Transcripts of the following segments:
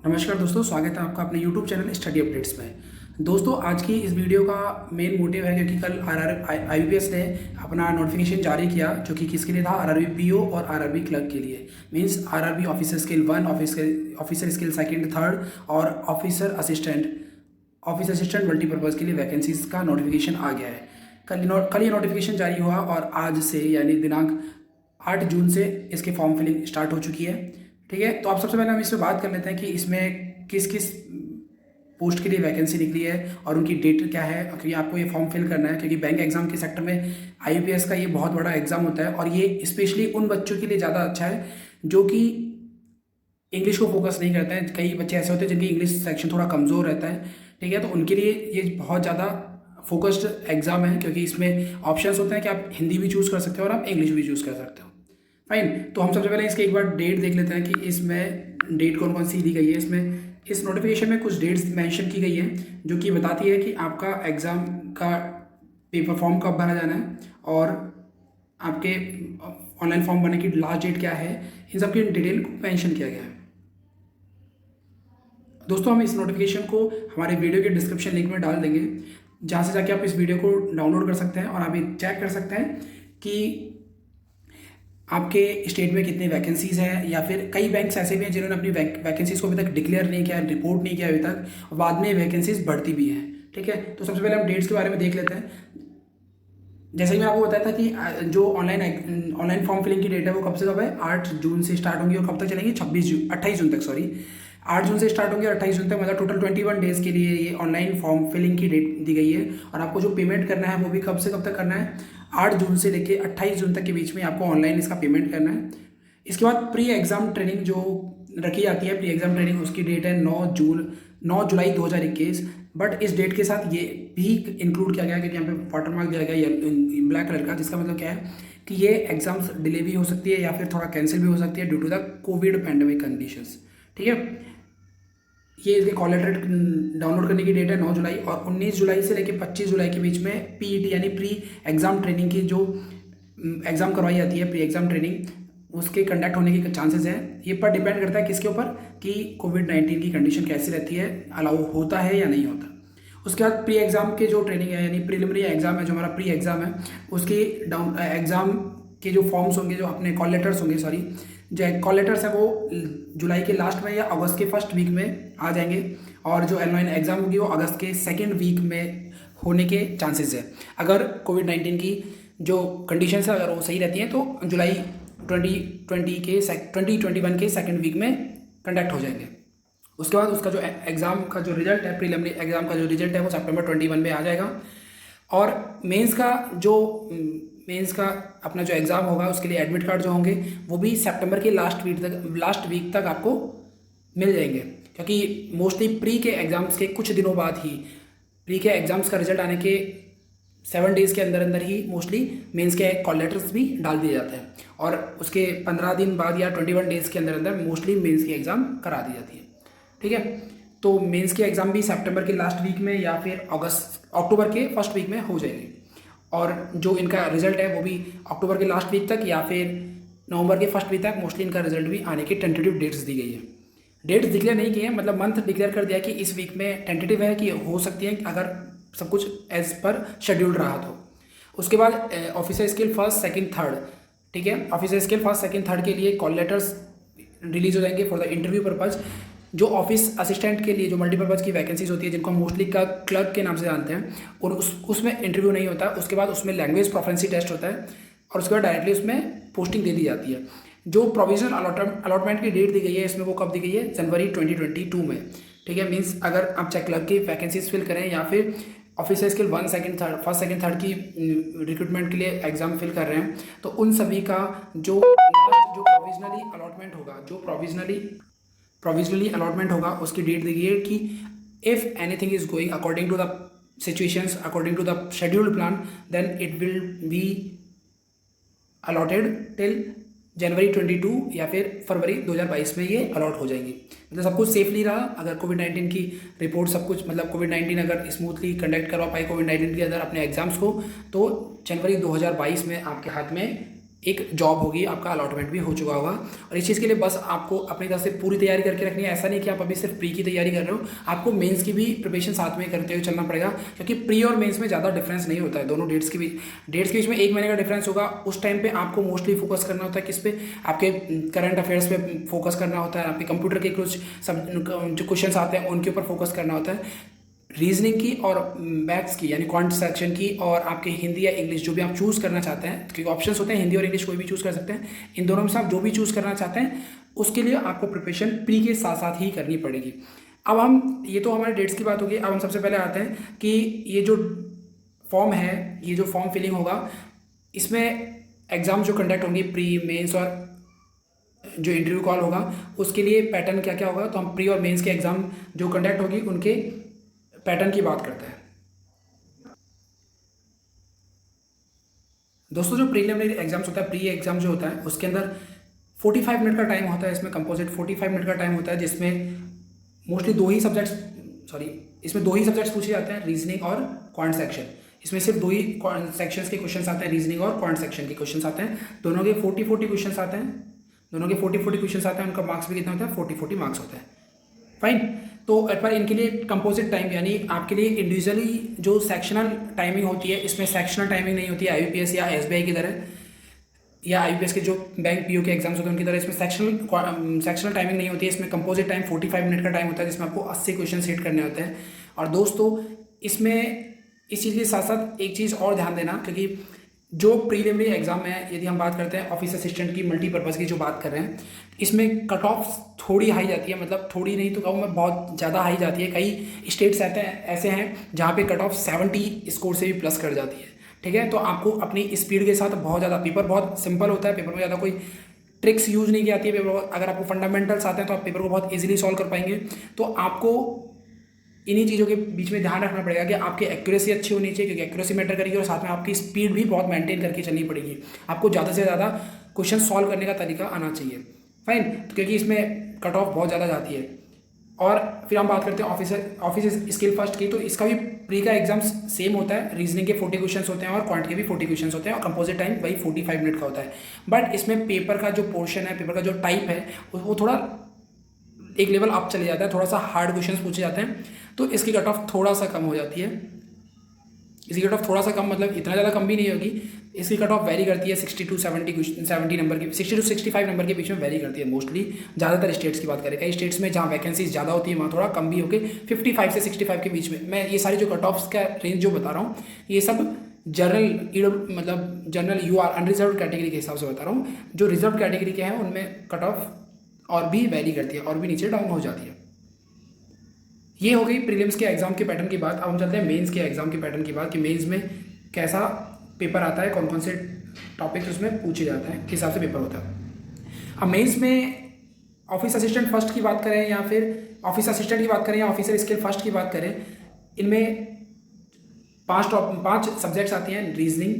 नमस्कार दोस्तों, स्वागत है आपका अपने YouTube चैनल स्टडी अपडेट्स में। दोस्तों, आज की इस वीडियो का मेन मोटिव है क्योंकि कल IBPS ने अपना नोटिफिकेशन जारी किया जो कि किसके लिए था, RRB PO और RRB क्लर्क के लिए। Means RRB officer skill 1, officer skill second, third और ऑफिसर असिस्टेंट मल्टीपर्पज़ के लिए वैकेंसीज का नोटिफिकेशन आ गया है। कल ये नोटिफिकेशन जारी हुआ और आज से यानी दिनांक 8 जून से इसके फॉर्म फिलिंग स्टार्ट हो चुकी है। ठीक है, तो आप सबसे पहले हम इसमें बात कर लेते हैं कि इसमें किस किस पोस्ट के लिए वैकेंसी निकली है और उनकी डेट क्या है, क्योंकि आपको ये फॉर्म फिल करना है। क्योंकि बैंक एग्जाम के सेक्टर में IBPS का ये बहुत बड़ा एग्जाम होता है और ये स्पेशली उन बच्चों के लिए ज़्यादा अच्छा है जो कि इंग्लिश को फोकस नहीं करते हैं। कई बच्चे ऐसे होते हैं जिनकी इंग्लिश सेक्शन थोड़ा कमज़ोर रहता है। ठीक है, तो उनके लिए ये बहुत ज़्यादा फोकस्ड एग्जाम है क्योंकि इसमें ऑप्शंस होते हैं कि आप हिंदी भी चूज़ कर सकते हो और आप इंग्लिश भी चूज़ कर सकते हो। फाइन, तो हम सबसे पहले इसके एक बार डेट देख लेते हैं कि इसमें डेट कौन कौन सी दी गई है। इसमें इस नोटिफिकेशन में कुछ डेट्स मेंशन की गई है जो कि बताती है कि आपका एग्ज़ाम का पेपर फॉर्म कब भरा जाना है और आपके ऑनलाइन फॉर्म भरने की लास्ट डेट क्या है। इन सब की डिटेल को मेंशन किया गया है। दोस्तों, हम इस नोटिफिकेशन को हमारे वीडियो के डिस्क्रिप्शन लिंक में डाल देंगे, जहाँ से जाके आप इस वीडियो को डाउनलोड कर सकते हैं और आप ये चेक कर सकते हैं कि आपके स्टेट में कितनी वैकेंसीज़ हैं। या फिर कई बैंक्स ऐसे भी हैं जिन्होंने अपनी वैकेंसीज़ को अभी तक डिक्लेयर नहीं किया, रिपोर्ट नहीं किया अभी तक, और बाद में वैकेंसीज बढ़ती भी हैं। ठीक है, तो सबसे पहले हम डेट्स के बारे में देख लेते हैं। जैसे कि मैं आपको बताया था कि जो ऑनलाइन फॉर्म फिलिंग की डेट है वो कब से कब है, 8 जून से स्टार्ट होंगी और कब तक चलेंगी, 28 जून तक। सॉरी, 8 जून से स्टार्ट होंगे और 28 जून तक, मतलब टोटल 21 डेज़ के लिए ये ऑनलाइन फॉर्म फिलिंग की डेट दी गई है। और आपको जो पेमेंट करना है वो भी कब से कब तक करना है, 8 जून से लेकर 28 जून तक के बीच में आपको ऑनलाइन इसका पेमेंट करना है। इसके बाद प्री एग्ज़ाम ट्रेनिंग जो रखी जाती है, प्री एग्ज़ाम ट्रेनिंग, उसकी डेट है 9 जुलाई 2021। बट इस डेट के साथ ये भी इंक्लूड किया गया क्योंकि यहाँ पे वाटरमार्क दिया गया ब्लैक कलर का, जिसका मतलब क्या है कि ये एग्जाम्स डिले भी हो सकती है या फिर थोड़ा कैंसिल भी हो सकती है due to the covid pandemic conditions. ठीक है, ये इसके कॉल लेटर डाउनलोड करने की डेट है 9 जुलाई और 19 जुलाई से लेकर 25 जुलाई के बीच में PET यानी प्री एग्ज़ाम ट्रेनिंग की जो एग्ज़ाम करवाई जाती है, प्री एग्ज़ाम ट्रेनिंग, उसके कंडक्ट होने के चांसेस हैं। ये पर डिपेंड करता है किसके ऊपर, कि कोविड-19 की कंडीशन कैसी रहती है, अलाउ होता है या नहीं होता। उसके बाद प्री एग्ज़ाम के जो ट्रेनिंग है यानी प्रीलिमिनरी एग्ज़ाम है, जो हमारा प्री एग्ज़ाम है, उसकी एग्ज़ाम के जो फॉर्म्स होंगे, जो अपने कॉल लेटर्स होंगे, सॉरी, जो कॉल लेटर्स हैं वो जुलाई के लास्ट में या अगस्त के फर्स्ट वीक में आ जाएंगे और जो ऑनलाइन एग्ज़ाम होगी वो अगस्त के सेकेंड वीक में होने के चांसेस है। अगर कोविड-19 की जो कंडीशंस है अगर वो सही रहती हैं तो जुलाई 2021 के सेकेंड वीक में कंडक्ट हो जाएंगे। उसके बाद उसका जो एग्ज़ाम का जो रिजल्ट है, प्रीलिमिनरी एग्ज़ाम का जो रिजल्ट है वो सितंबर 21 में आ जाएगा। और मेंस का अपना जो एग्ज़ाम होगा उसके लिए एडमिट कार्ड जो होंगे वो भी सितंबर के लास्ट वीक तक आपको मिल जाएंगे, क्योंकि मोस्टली प्री के एग्ज़ाम्स के कुछ दिनों बाद ही, प्री के एग्ज़ाम्स का रिजल्ट आने के 7 डेज़ के अंदर अंदर ही मोस्टली मेंस के कॉल लेटर्स भी डाल दिए जाते हैं और उसके 15 दिन बाद या 21 डेज़ के अंदर अंदर मोस्टली मेंस की एग्ज़ाम करा दी जाती है। ठीक है, तो मेंस की एग्ज़ाम भी सितंबर के लास्ट वीक में या फिर अक्टूबर के फर्स्ट वीक में हो जाएगी और जो इनका रिजल्ट है वो भी अक्टूबर के लास्ट वीक तक या फिर नवंबर के फर्स्ट वीक तक मोस्टली इनका रिजल्ट भी आने की टेंटेटिव डेट्स दी गई है। डेट्स डिक्लेयर नहीं की है, मतलब मंथ डिक्लेयर कर दिया कि इस वीक में टेंटेटिव है कि हो सकती है अगर सब कुछ एज पर शेड्यूल रहा तो। उसके बाद officer skill first second third, ठीक है, officer skill first second third के लिए कॉल लेटर्स रिलीज हो जाएंगे फॉर द इंटरव्यू पर्पज़। जो ऑफिस असिस्टेंट के लिए जो मल्टीपर्पज़ की वैकेंसीज होती है, जिनको हम मोस्टली का क्लर्क के नाम से जानते हैं, और उसमें इंटरव्यू नहीं होता। उसके बाद उसमें लैंग्वेज प्रोफिशिएंसी टेस्ट होता है और उसके बाद डायरेक्टली उसमें पोस्टिंग दे दी जाती है। जो प्रोविजनल अलॉटमेंट की डेट दी गई है इसमें वो कब दी गई है, जनवरी 2022 में। ठीक है, मीन्स अगर आप चाहे क्लर्क की वैकेंसीज फिल करें या फिर officer skill 1 second third first second third की रिक्रूटमेंट के लिए एग्जाम फिल कर रहे हैं, तो उन सभी का जो प्रोविजनली अलॉटमेंट होगा, प्रोविजनली अलॉटमेंट होगा उसकी डेट दी गई है कि if anything is going according to the situations, according to the scheduled plan, then it will be allotted till January 22 या फिर फरवरी 2022 में ये अलॉट हो जाएंगी। मतलब सब कुछ सेफली रहा। अगर कोविड-19 की रिपोर्ट सब कुछ, मतलब कोविड-19 अगर स्मूथली कंडक्ट करवा पाए कोविड-19 के अंदर अपने एग्जाम्स को, तो जनवरी 2022 में आपके हाथ में एक जॉब होगी, आपका अलॉटमेंट भी हो चुका होगा। और इस चीज़ के लिए बस आपको अपनी तरफ से पूरी तैयारी करके रखनी है। ऐसा नहीं कि आप अभी सिर्फ प्री की तैयारी कर रहे हो, आपको मेंस की भी प्रिपरेशन साथ में करते हुए चलना पड़ेगा, क्योंकि प्री और मेंस में ज़्यादा डिफरेंस नहीं होता है। दोनों डेट्स के बीच में 1 महीने का डिफरेंस होगा। उस टाइम पे आपको मोस्टली फोकस करना होता है किस पे, आपके करंट अफेयर्स पे फोकस करना होता है, आपके कंप्यूटर के कुछ सब जो क्वेश्चन आते हैं उनके ऊपर फोकस करना होता है। रीजनिंग की और मैथ्स की यानी क्वांट सेक्शन की और आपके हिंदी या इंग्लिश जो भी आप चूज़ करना चाहते हैं, क्योंकि ऑप्शंस होते हैं हिंदी और इंग्लिश कोई भी चूज़ कर सकते हैं, इन दोनों में से आप जो भी चूज़ करना चाहते हैं उसके लिए आपको प्रिपरेशन प्री के साथ साथ ही करनी पड़ेगी। अब हम ये तो हमारे डेट्स की बात होगी। अब हम सबसे पहले आते हैं कि ये जो फॉर्म है, ये जो फॉर्म फिलिंग होगा, इसमें एग्ज़ाम जो कंडक्ट होंगी प्री मेंस और जो इंटरव्यू कॉल होगा उसके लिए पैटर्न क्या क्या होगा, तो हम प्री और मेंस के एग्ज़ाम जो कंडक्ट होगी उनके पैटर्न की बात करते हैं। दोस्तों जो प्रीलिमिनरी एग्जाम्स होता है, प्री एग्जाम जो होता है उसके अंदर 45 मिनट का टाइम होता है। इसमें कंपोजिट 45 मिनट का टाइम होता है, जिसमें मोस्टली इसमें दो ही सब्जेक्ट्स पूछे जाते हैं, रीजनिंग और क्वांट सेक्शन। इसमें सिर्फ दो ही सेक्शंस के क्वेश्चंस आते हैं, रीजनिंग और क्वांट सेक्शन के क्वेश्चंस आते हैं। दोनों के 40 क्वेश्चंस आते हैं, क्वेश्चंस आते हैं। उनका मार्क्स भी कितना होता है, 40 मार्क्स होता है। फाइन। तो पर इनके लिए कंपोजिट टाइम यानी आपके लिए इंडिविजुअली जो सेक्शनल टाइमिंग होती है, इसमें सेक्शनल टाइमिंग नहीं होती है आईबीपीएस या एसबीआई की तरह, या आईबीपीएस के जो बैंक पीओ के एग्जाम्स होते हैं उनकी तरह इसमें सेक्शनल टाइमिंग नहीं होती है। इसमें कंपोजिट टाइम 45 मिनट का टाइम होता है, जिसमें आपको 80 क्वेश्चन हिट करने होते हैं। और दोस्तों इसमें इस चीज़ के साथ साथ एक चीज़ और ध्यान देना, क्योंकि जो प्रीलिमिनरी एग्जाम है, यदि हम बात करते हैं ऑफिस असिस्टेंट की मल्टीपर्पज़ की जो बात कर रहे हैं, इसमें कट ऑफ थोड़ी हाई जाती है, मतलब थोड़ी नहीं तो कहूँ मैं बहुत ज़्यादा हाई जाती है। कई स्टेट्स ऐसे हैं जहाँ पे कट ऑफ 70 स्कोर से भी प्लस कर जाती है। ठीक है, तो आपको अपनी स्पीड के साथ बहुत ज़्यादा, पेपर बहुत सिंपल होता है, पेपर में ज़्यादा कोई ट्रिक्स यूज़ नहीं की जाती है। पेपर अगर आपको फंडामेंटल्स आते हैं तो आप पेपर को बहुत ईजिली सॉल्व कर पाएंगे। तो आपको इन्हीं चीज़ों के बीच में ध्यान रखना पड़ेगा कि आपकी एक्यूरेसी अच्छी होनी चाहिए, क्योंकि एक्यूरेसी मैटर करेगी, और साथ में आपकी स्पीड भी बहुत मेंटेन करके चलनी पड़ेगी। आपको ज़्यादा से ज़्यादा क्वेश्चन सॉल्व करने का तरीका आना चाहिए। फाइन। तो क्योंकि इसमें कट ऑफ बहुत ज़्यादा जाती है। और फिर हम बात करते हैं ऑफिस स्किल फर्स्ट की, तो इसका भी प्री का एग्जाम सेम होता है। रीजनिंग के 40 क्वेश्चन होते हैं और क्वांट के भी 40 क्वेश्चन होते हैं, और कंपोजिट टाइम वही 45 मिनट का होता है। बट इसमें पेपर का जो पोर्शन है, पेपर का जो टाइप है, वो थोड़ा एक लेवल अप चले जाता है, थोड़ा सा हार्ड क्वेश्चंस पूछे जाते हैं, तो इसकी कट ऑफ थोड़ा सा कम हो जाती है। इसकी कट ऑफ थोड़ा सा कम मतलब इतना ज़्यादा कम भी नहीं होगी। इसकी कट ऑफ वेरी करती है 60 to 70 नंबर की, 60 to 65 नंबर के बीच में वेरी करती है मोस्टली। ज़्यादातर स्टेट्स की बात करें, कई स्टेट्स में जहाँ वैकेंसीज ज़्यादा होती है वहाँ थोड़ा कम भी होकर 55 से 65 के बीच में। मैं ये सारी जो कट ऑफ्स का रेंज जो बता रहा हूँ, ये सब जनरल यूआर अनरिजर्व कैटेगरी के हिसाब से बता रहा हूँ। जो रिजर्व कैटेगरी के हैं उनमें कट ऑफ और भी वेरी करती है, और भी नीचे डाउन हो जाती है। ये हो गई प्रीलिम्स के एग्जाम के पैटर्न की बात। अब हम चलते हैं मेंस के एग्जाम के पैटर्न की बात, कि मेंस में कैसा पेपर आता है, कौन कौन से टॉपिक्स उसमें पूछे जाते हैं, किस हिसाब से पेपर होता है। अब मेंस में ऑफिस असिस्टेंट फर्स्ट की बात करें या फिर ऑफिस असिस्टेंट की बात करें या ऑफिसर स्किल फर्स्ट की बात करें, इनमें 5 सब्जेक्ट्स आती हैं, reasoning,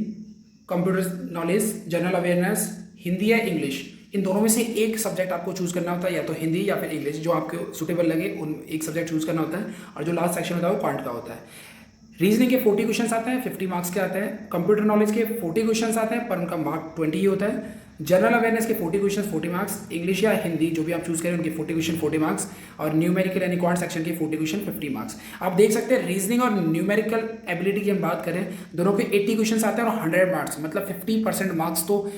computer knowledge, general awareness, Hindi या इंग्लिश। इन दोनों में से एक सब्जेक्ट आपको चूज करना होता है, या तो हिंदी या फिर इंग्लिश, जो आपको सुटेबल लगे उन एक सब्जेक्ट चूज करना होता है। और जो लास्ट सेक्शन होता है वो क्वांट का होता है। रीजनिंग के 40 क्वेश्चन आते हैं, 50 मार्क्स के आते हैं। कंप्यूटर नॉलेज के 40 क्वेश्चन आते हैं, पर उनका मार्क 20 ही होता है। जनरल अवेयरनेस के 40 क्वेश्चन 40 मार्क्स, इंग्लिश या हिंदी जो भी आप चूज करें उनके 40 क्वेश्चन 40 मार्क्स, और न्यूमेरिकल यानी क्वांट सेक्शन के 40 क्वेश्चन 50 मार्क्स। आप देख सकते हैं रीजनिंग और न्यूमेरिकल एबिलिटी की हम बात करें, दोनों के 80 क्वेश्चन आते हैं और 100 मार्क्स, मतलब 50% मार्क्स तो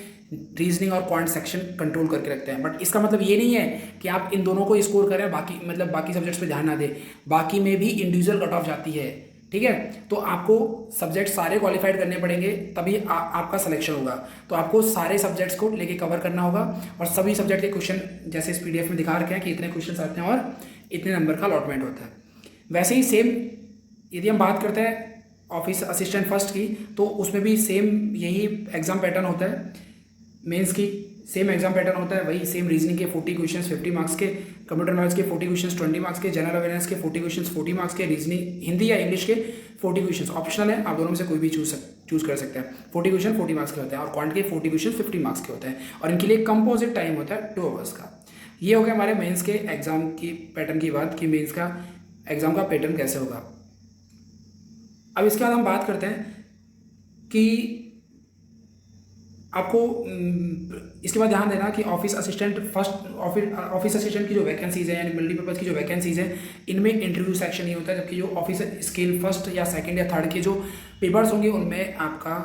रीजनिंग और क्वांट सेक्शन कंट्रोल करके रखते हैं। बट इसका मतलब ये नहीं है कि आप इन दोनों को स्कोर करें, बाकी सब्जेक्ट्स पे ध्यान ना दें, बाकी में भी इंडिविजुअल कट ऑफ जाती है। ठीक है, तो आपको सब्जेक्ट सारे क्वालिफाइड करने पड़ेंगे, तभी आपका सिलेक्शन होगा। तो आपको सारे सब्जेक्ट्स को लेके कवर करना होगा, और सभी सब्जेक्ट के क्वेश्चन जैसे इस पीडीएफ में दिखा रखे हैं कि इतने क्वेश्चन आते हैं और इतने नंबर का अलॉटमेंट होता है। वैसे ही सेम यदि हम बात करते हैं ऑफिस असिस्टेंट फर्स्ट की, तो उसमें भी सेम यही एग्जाम पैटर्न होता है। मेंस की सेम एग्जाम पैटर्न होता है, वही सेम। रीजनिंग के 40 क्वेश्चंस 50 मार्क्स के, कंप्यूटर नॉलेज के 40 क्वेश्चंस 20 मार्क्स के, जनरल अवेयरनेस के 40 क्वेश्चंस 40 मार्क्स के, रीजनिंग हिंदी या इंग्लिश के 40 क्वेश्चंस ऑप्शनल है, आप दोनों में से कोई भी चूज कर सकते हैं। 40 क्वेश्चन 40 मार्क्स के होते हैं, और क्वांट के 40 क्वेश्चन 50 मार्क्स के होते हैं, और इनके लिए कंपोजिट टाइम होता है 2 आवर्स का। ये हो गया हमारे मेंस के एग्जाम की पैटर्न की बात, कि मेंस का एग्जाम का पैटर्न कैसे होगा। अब इसके बाद हम बात करते हैं कि आपको इसके बाद ध्यान देना कि ऑफिस असिस्टेंट ऑफिस असिस्टेंट की जो वैकेंसीज़ हैं यानी मल्टीपर्पज़ की जो वैकेंसीज़ हैं, इनमें इंटरव्यू सेक्शन नहीं होता है, जबकि जो ऑफिस स्केल फर्स्ट या सेकंड या थर्ड के जो पेपर्स होंगे उनमें आपका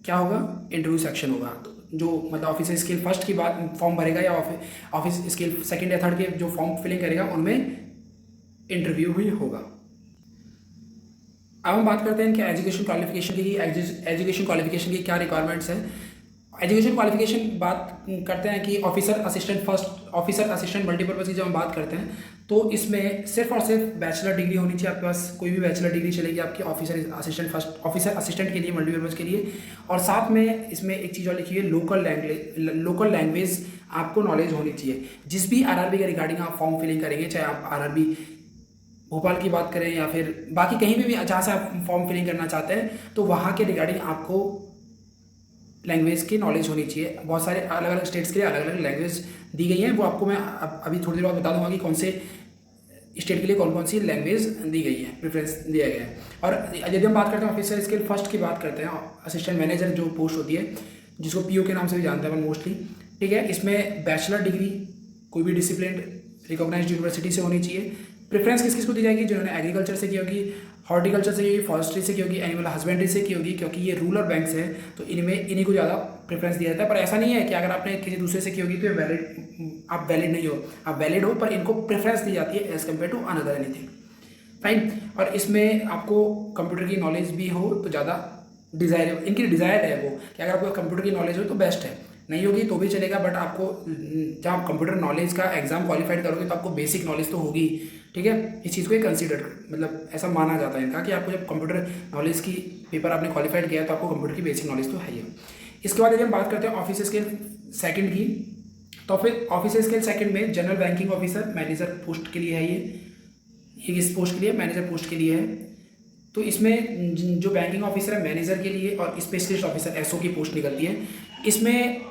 क्या होगा, इंटरव्यू सेक्शन होगा। तो जो मतलब ऑफिस स्केल फर्स्ट की बात फॉर्म भरेगा या ऑफिस स्केल सेकंड या थर्ड के जो फॉर्म फिलिंग करेगा उनमें इंटरव्यू भी होगा। अब हम बात करते हैं इनके एजुकेशन क्वालिफिकेशन की। एजुकेशन क्वालिफिकेशन की क्या रिक्वायरमेंट्स हैं। एजुकेशन क्वालिफिकेशन बात करते हैं कि ऑफिसर असिस्टेंट मल्टीपर्पज़ की जब हम बात करते हैं तो इसमें सिर्फ और सिर्फ बैचलर डिग्री होनी चाहिए आपके पास। कोई भी बैचलर डिग्री चलेगी आपकी ऑफिसर असिस्टेंट के लिए, मल्टीपर्पज़ के लिए। और साथ में इसमें एक चीज़ और लिखी है, लोकल लैंग्वेज आपको नॉलेज होनी चाहिए। जिस भी आरआरबी के रिगार्डिंग आप फॉर्म फिलिंग करेंगे, चाहे आप आरआरबी भोपाल की बात करें या फिर बाकी कहीं भी जहाँ से आप फॉर्म फिलिंग करना चाहते हैं, तो वहाँ के रिगार्डिंग आपको लैंग्वेज की नॉलेज होनी चाहिए। बहुत सारे अलग अलग स्टेट्स के लिए अलग अलग लैंग्वेज दी गई हैं, वो आपको मैं अभी थोड़ी देर बाद बता दूंगा कि कौन से स्टेट के लिए कौन कौन सी लैंग्वेज दी गई है, प्रेफरेंस दिया गया है। और यदि हम बात करते हैं ऑफिसर स्केल फर्स्ट की बात करते हैं, असिस्टेंट मैनेजर जो पोस्ट होती है, जिसको पीओ के नाम से भी जानते हैं मोस्टली, ठीक है। इसमें बैचलर डिग्री कोई भी डिसिप्लिन रिकॉग्नाइज्ड यूनिवर्सिटी से होनी चाहिए। प्रेफरेंस किस किस को दी जाएगी, जिन्होंने एग्रीकल्चर से की होगी, हॉर्टिकल्चर से की होगी, फॉरेस्ट्री से की होगी, एनिमल हस्बेंड्री से की होगी, क्योंकि ये रूरल बैंक्स हैं तो इन्हीं को ज़्यादा प्रेफरेंस दिया जाता है। पर ऐसा नहीं है कि अगर आपने किसी दूसरे से की होगी तो आप वैलिड नहीं हो, आप वैलिड हो, पर इनको प्रेफरेंस दी जाती है as compare to another anything, fine. और इसमें आपको कंप्यूटर की नॉलेज भी हो तो ज़्यादा डिज़ायर, इनकी डिज़ायर है वो कि अगर आपको कंप्यूटर की नॉलेज हो तो बेस्ट है, नहीं होगी तो भी चलेगा। बट आपको जब आप कंप्यूटर नॉलेज का एग्जाम क्वालिफाइड करोगे तो आपको बेसिक नॉलेज तो होगी, ठीक है। इस चीज़ को कंसीडर मतलब ऐसा माना जाता है इनका कि आपको जब कंप्यूटर नॉलेज की पेपर आपने क्वालिफाइड किया है तो आपको कंप्यूटर की बेसिक नॉलेज तो है ही। इसके बाद यदि हम बात करते हैं ऑफिस स्केल सेकंड की, तो फिर ऑफिस स्केल सेकंड में general banking officer manager post के लिए है। ये किस पोस्ट के लिए, मैनेजर पोस्ट के लिए है। तो इसमें जो बैंकिंग ऑफिसर है मैनेजर के लिए और स्पेशलिस्ट ऑफिसर एसओ की पोस्ट निकलती है। इसमें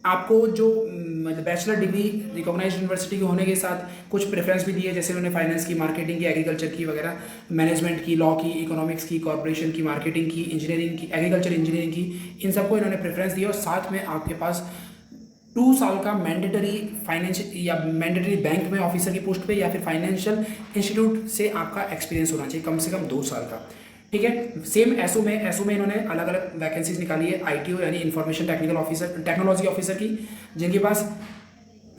आपको जो मतलब बैचलर डिग्री रिकॉग्नाइज्ड यूनिवर्सिटी के होने के साथ कुछ प्रेफरेंस भी दी है, जैसे उन्होंने फाइनेंस की, मार्केटिंग की, एग्रीकल्चर की वगैरह, मैनेजमेंट की, लॉ की, इकोनॉमिक्स की, कॉर्पोरेशन की, मार्केटिंग की, इंजीनियरिंग की, एग्रीकल्चर इंजीनियरिंग की, इन सबको इन्होंने प्रेफरेंस दिया। और साथ में आपके पास 2 साल का मैंडेटरी फाइनेंशियल या मैंडेटरी बैंक में ऑफिसर की पोस्ट पे या फिर फाइनेंशियल इंस्टीट्यूट से आपका एक्सपीरियंस होना चाहिए कम से कम 2 साल का, ठीक है। सेम एसओ में इन्होंने अलग अलग वैकेंसीज निकाली है, आईटीओ यानी इंफॉर्मेशन टेक्नोलॉजी ऑफिसर की, जिनके पास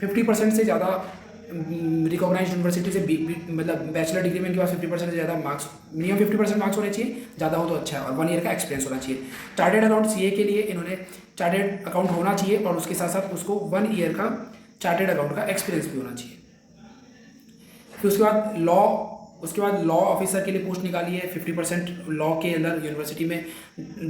50% से ज़्यादा रिकॉग्नाइज्ड यूनिवर्सिटी से मतलब बैचलर डिग्री में इनके पास 50% से ज़्यादा मार्क्स, मिनिमम 50% मार्क्स होने चाहिए, ज़्यादा हो तो अच्छा है, और 1 ईयर का एक्सपीरियंस होना चाहिए। चार्टेड अकाउंट सीए के लिए इन्होंने चार्टेड अकाउंट होना चाहिए और उसके साथ साथ उसको 1 ईयर का चार्टेड अकाउंट का एक्सपीरियंस भी होना चाहिए। फिर उसके बाद लॉ ऑफिसर के लिए पोस्ट निकाली है। 50% लॉ के अंदर यूनिवर्सिटी में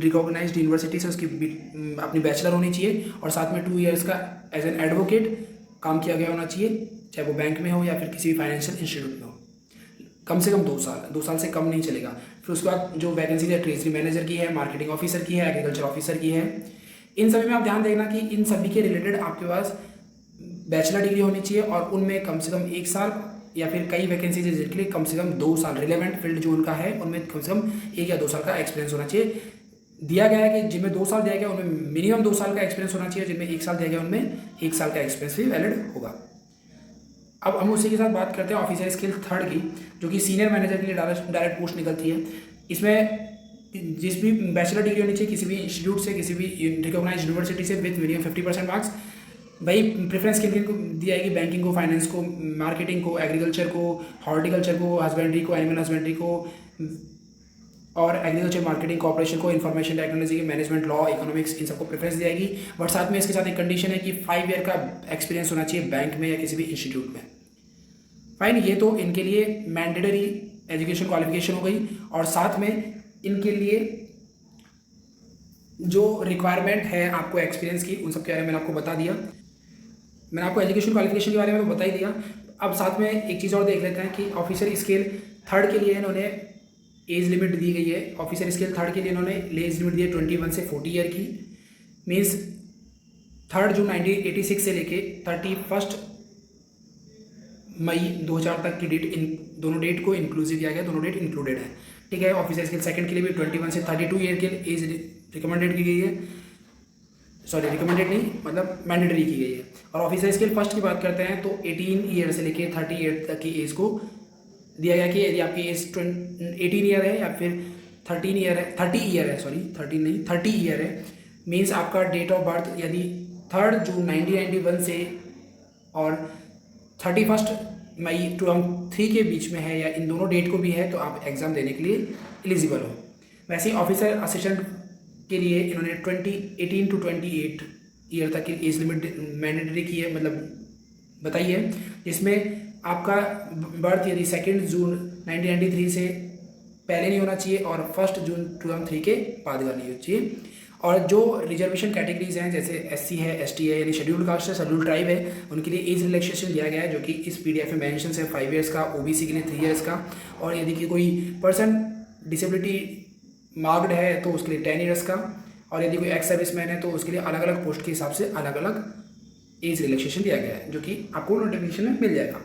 रिकॉग्नाइज्ड यूनिवर्सिटी से उसकी अपनी बैचलर होनी चाहिए और साथ में 2 ईयर्स का एज एन एडवोकेट काम किया गया होना चाहिए, चाहे वो बैंक में हो या फिर किसी भी फाइनेंशियल इंस्टीट्यूट में हो। कम से कम 2 साल से कम नहीं चलेगा। फिर उसके बाद जो वैकेंसी है ट्रेजरी मैनेजर की है, मार्केटिंग ऑफिसर की है, एग्रीकल्चर ऑफिसर की है। इन सभी में आप ध्यान देना कि इन सभी के रिलेटेड आपके पास बैचलर डिग्री होनी चाहिए और उनमें कम से कम 1 साल या फिर कई वैकेंसीज है जिनके लिए कम से कम 2 साल रिलेवेंट फील्ड जो उनका है उनमें कम से कम 1 या 2 साल का एक्सपीरियंस होना चाहिए। दिया गया है कि जिनमें 2 साल दिया गया उनमें मिनिमम 2 साल का एक्सपीरियंस होना चाहिए, जिनमें 1 साल दिया गया उनमें 1 साल का एक्सपीरियंस भी वैलिड होगा। अब हम उसी के साथ बात करते हैं ऑफिसर स्किल थर्ड की, जो कि सीनियर मैनेजर के लिए डायरेक्ट पोस्ट निकलती है। इसमें जिस भी बैचलर डिग्री होनी चाहिए किसी भी इंस्टीट्यूट से, किसी भी रिकॉग्नाइज्ड यूनिवर्सिटी से विथ मिनिमम 50% मार्क्स। वही प्रेफरेंस किन को दी जाएगी, बैंकिंग को, फाइनेंस को, मार्केटिंग को, एग्रीकल्चर को, हॉर्टिकल्चर को, हस्बेंड्री को, एनिमल हस्बेंड्री को और एग्रीकल्चर, मार्केटिंग, कॉर्पोरेशन को, information technology, management, law, economics, इन सबको प्रेफरेंस दी जाएगी। बट साथ में इसके साथ एक कंडीशन है कि 5 ईयर का एक्सपीरियंस होना चाहिए बैंक में या किसी भी इंस्टीट्यूट में। फाइन, ये तो इनके लिए मैंडेटरी एजुकेशन क्वालिफिकेशन हो गई और साथ में इनके लिए जो रिक्वायरमेंट है आपको एक्सपीरियंस की उन सब के बारे में मैंने आपको बता दिया। मैंने आपको एजुकेशन क्वालिफिकेशन के बारे में तो बता ही दिया। अब साथ में एक चीज़ और देख लेते हैं कि ऑफिसर स्केल थर्ड के लिए इन्होंने एज लिमिट दी गई है। ऑफिसर स्केल थर्ड के लिए इन्होंने एज लिमिट दी है 21 से 40 ईयर की। मीन्स 3 जून 1986 से लेके 31 मई 2000 तक की डेट, इन दोनों डेट को इंक्लूसिव किया गया, दोनों डेट इंक्लूडेड है, ठीक है। ऑफिसर स्केल सेकंड के लिए भी 21 से 32 ईयर के एज रिकमेंडेड की गई है। सॉरी रिकमेंडेड नहीं, मतलब मैंडेटरी की गई है। और ऑफिसर स्किल फर्स्ट की बात करते हैं तो 18 ईयर से लेके 30 ईयर तक की एज को दिया गया कि यदि आपकी एज 18 ईयर है या फिर 30 ईयर है, सॉरी 13 नहीं 30 ईयर है, मीन्स आपका डेट ऑफ बर्थ यदि 3 जून 1991 से और 31 मई 2003 के बीच में है या इन दोनों डेट को भी है तो आप एग्ज़ाम देने के लिए एलिजिबल हो। वैसे ही ऑफिसर असिस्टेंट के लिए इन्होंने 18 to 28 ईयर तक की एज लिमिट मैंडेटरी की है, मतलब बताई है, जिसमें आपका बर्थ यदि 2 जून 1993 से पहले नहीं होना चाहिए और 1 जून 2003 के बाद का नहीं होना चाहिए। और जो रिजर्वेशन कैटेगरीज हैं जैसे एससी है, एसटी है, यानी शेड्यूल्ड कास्ट है, शेड्यूल्ड ट्राइब है, उनके लिए एज रिलैक्सेशन दिया गया है जो कि इस पीडीएफ में मेंशन है 5 ईयर्स का, ओबीसी के लिए 3 ईयर्स का, और यदि कि कोई पर्सन डिसेबिलिटी मार्क्ड है तो उसके लिए 10 ईयर्स का, और यदि कोई एक्स सर्विसमैन है तो उसके लिए अलग अलग पोस्ट के हिसाब से अलग अलग एज रिलैक्सेशन दिया गया है जो कि आपको नोटिफिकेशन में मिल जाएगा।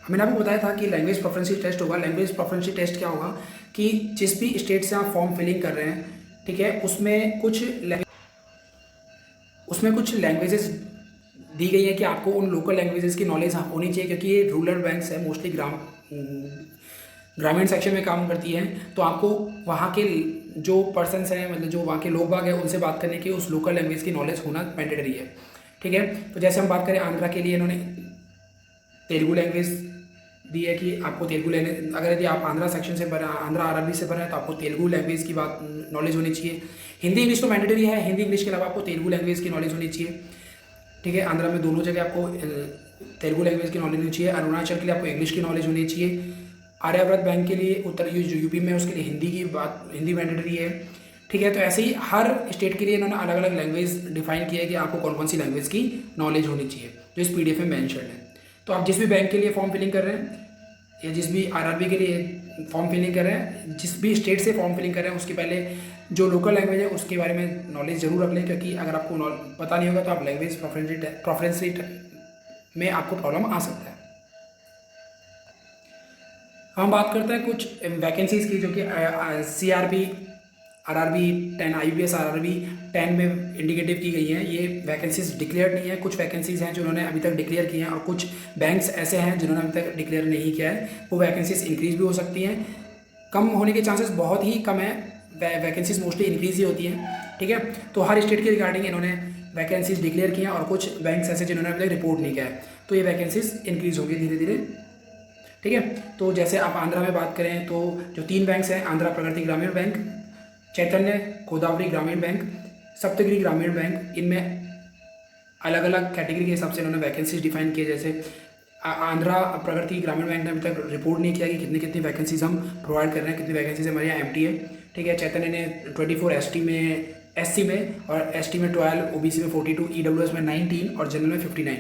मैंने आपको बताया था कि लैंग्वेज प्रेफरेंस टेस्ट होगा। लैंग्वेज प्रेफरेंस टेस्ट क्या होगा कि जिस भी स्टेट से आप फॉर्म फिलिंग कर रहे हैं, ठीक है, उसमें कुछ लैंग्वेजेस दी गई है कि आपको उन लोकल लैंग्वेजेस की नॉलेज होनी चाहिए, क्योंकि ये रूरल बैंक्स है, मोस्टली ग्रामीण सेक्शन में काम करती है, तो आपको वहाँ के जो पर्सनस हैं, मतलब जो वहाँ के लोग बाग हैं, उनसे बात करने की उस लोकल लैंग्वेज की नॉलेज होना मैंडेटरी है, ठीक है। तो जैसे हम बात करें आंध्रा के लिए, इन्होंने तेलुगु लैंग्वेज दी है कि आपको तेलुगु लैंग्वेज, अगर यदि आप आंध्रा सेक्शन से भरे, आंध्रा आरबी से भरे हैं तो आपको तेलुगु लैंग्वेज की बात नॉलेज होनी चाहिए। हिंदी इंग्लिश तो मैंडेटरी है, हिंदी इंग्लिश के अलावा आपको तेलुगु लैंग्वेज की नॉलेज होनी चाहिए, ठीक है। आंध्रा में दोनों जगह आपको तेलुगु लैंग्वेज की नॉलेज होनी चाहिए। अरुणाचल के लिए आपको इंग्लिश की नॉलेज होनी चाहिए। आर्यावर्त बैंक के लिए उत्तर यूपी में उसके लिए हिंदी मैंडेटरी है, ठीक है। तो ऐसे ही हर स्टेट के लिए इन्होंने अलग अलग लैंग्वेज डिफाइन किया है कि आपको कौन कौन सी लैंग्वेज की नॉलेज होनी चाहिए, जो इस पीडीएफ में मेंशन है। तो आप जिस भी बैंक के लिए फॉर्म फिलिंग कर रहे हैं या जिस भी आरआरबी के लिए फॉर्म फिलिंग कर रहे हैं, जिस भी स्टेट से फॉर्म फिलिंग कर रहे हैं, उसके पहले जो लोकल लैंग्वेज है उसके बारे में नॉलेज जरूर रख लें, क्योंकि अगर आपको पता नहीं होगा तो आप लैंग्वेज प्रेफरेंस में आपको प्रॉब्लम आ सकता है। हम बात करते हैं कुछ वैकेंसीज़ की जो कि CRP RRB 10 IBPS RRB 10 में इंडिकेटिव की गई हैं। ये वैकेंसीज डिक्लेयर नहीं है, कुछ वैकेंसीज़ हैं जो उन्होंने अभी तक डिक्लेयर किए हैं और कुछ बैंक्स ऐसे हैं जिन्होंने अभी तक डिक्लेयर नहीं किया है। वो वैकेंसीज इंक्रीज़ भी हो सकती हैं, कम होने के चांसेस बहुत ही कम है, वैकेंसीज मोस्टली इंक्रीज़ ही होती हैं, ठीक है। तो हर स्टेट के रिगार्डिंग इन्होंने वैकेंसीज डिक्लेयर किए हैं और कुछ बैंक्स ऐसे जिन्होंने अभी तक रिपोर्ट नहीं किया है, तो ये वैकेंसीज इंक्रीज़ होंगी धीरे धीरे, ठीक है। तो जैसे आप आंध्रा में बात करें तो जो 3 बैंक्स हैं, आंध्रा प्रगति ग्रामीण बैंक, चैतन्य गोदावरी ग्रामीण बैंक, सप्तगिरी ग्रामीण बैंक, इनमें अलग अलग कैटेगरी के हिसाब से इन्होंने वैकेंसीज डिफाइन किए। जैसे आंध्रा प्रगति ग्रामीण बैंक ने अभी तक रिपोर्ट नहीं किया कि कितनी वैकेंसीज हम प्रोवाइड कर रहे हैं, कितनी वैकेंसीज हमारे यहाँ एम्प्टी है, ठीक है। चैतन्य ने 24 SC में और ST में 12, OBC में 42, EWS में 19 और जनरल में 59,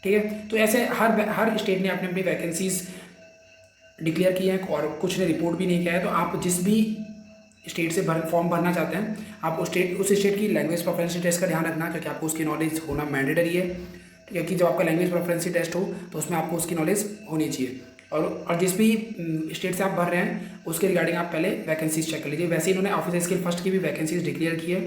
ठीक है। तो ऐसे हर स्टेट ने अपनी अपनी वैकेंसीज डिक्लेयर किए हैं और कुछ ने रिपोर्ट भी नहीं किया है। तो आप जिस भी स्टेट से फॉर्म भरना चाहते हैं, आप उस स्टेट की लैंग्वेज प्रेफरेंस टेस्ट का ध्यान रखना, क्योंकि आपको उसकी नॉलेज होना मैंडेटरी है, क्योंकि जब आपका लैंग्वेज प्रेफरेंस टेस्ट हो तो उसमें आपको उसकी नॉलेज होनी चाहिए। और जिस भी स्टेट से आप भर रहे हैं उसके रिगार्डिंग आप पहले वैकेंसीज चेक कर लीजिए। वैसे ही इन्होंने ऑफिसर स्किल फर्स्ट की भी वैकेंसीज डिक्लेयर की है।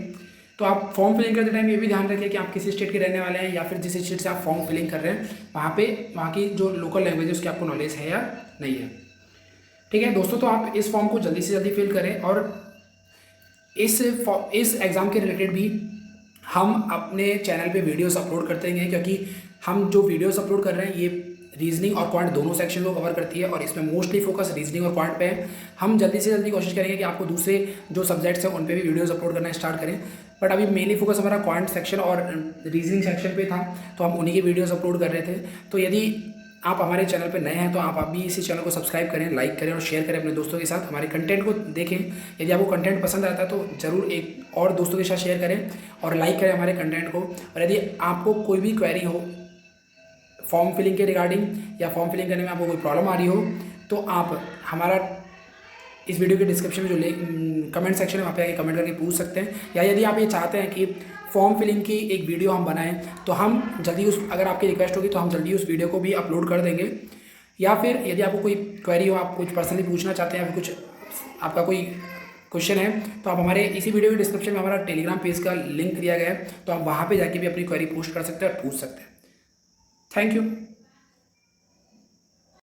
तो आप फॉर्म फिलिंग करते टाइम ये भी ध्यान रखिए कि आप किसी स्टेट के रहने वाले हैं या फिर जिस स्टेट से आप फॉर्म फिलिंग कर रहे हैं वहाँ की जो लोकल लैंग्वेज है उसकी आपको नॉलेज है या नहीं है, ठीक है दोस्तों। तो आप इस फॉर्म को जल्दी से जल्दी फिल करें। और इस एग्ज़ाम के रिलेटेड भी हम अपने चैनल पे वीडियोस अपलोड करते हैं, क्योंकि हम जो वीडियोस अपलोड कर रहे हैं ये रीजनिंग और क्वांट दोनों सेक्शन को कवर करती है और इसमें मोस्टली फोकस रीजनिंग और क्वांट पे है। हम जल्दी से जल्दी कोशिश करेंगे कि आपको दूसरे जो सब्जेक्ट्स हैं उन पे भी वीडियोस अपलोड करना स्टार्ट करें, बट अभी मेनली फोकस हमारा क्वांट सेक्शन और रीजनिंग सेक्शन पे था, तो हम उन्हीं के वीडियोज़ अपलोड कर रहे थे। तो यदि आप हमारे चैनल पर नए हैं तो आप भी इसी चैनल को सब्सक्राइब करें, लाइक करें और शेयर करें अपने दोस्तों के साथ, हमारे कंटेंट को देखें। यदि आपको कंटेंट पसंद आता है तो ज़रूर एक और दोस्तों के साथ शेयर करें और लाइक करें हमारे कंटेंट को। और यदि आपको कोई भी क्वेरी हो फॉर्म फिलिंग के रिगार्डिंग या फॉर्म फिलिंग करने में आपको कोई प्रॉब्लम आ रही हो तो आप हमारा इस वीडियो के डिस्क्रिप्शन में जो कमेंट सेक्शन है वहाँ पे आके कमेंट करके पूछ सकते हैं। या यदि आप ये चाहते हैं कि फॉर्म फिलिंग की एक वीडियो हम बनाएं तो हम जल्दी अगर आपकी रिक्वेस्ट होगी तो हम जल्दी उस वीडियो को भी अपलोड कर देंगे। या फिर यदि आपको कोई क्वेरी हो, आप कुछ पर्सनली पूछना चाहते हैं या फिर कुछ आपका कोई क्वेश्चन है तो आप हमारे इसी वीडियो के डिस्क्रिप्शन में हमारा टेलीग्राम पेज का लिंक दिया गया है, तो आप वहाँ पे जाके भी अपनी क्वेरी पोस्ट कर सकते हैं और पूछ सकते हैं। Thank you.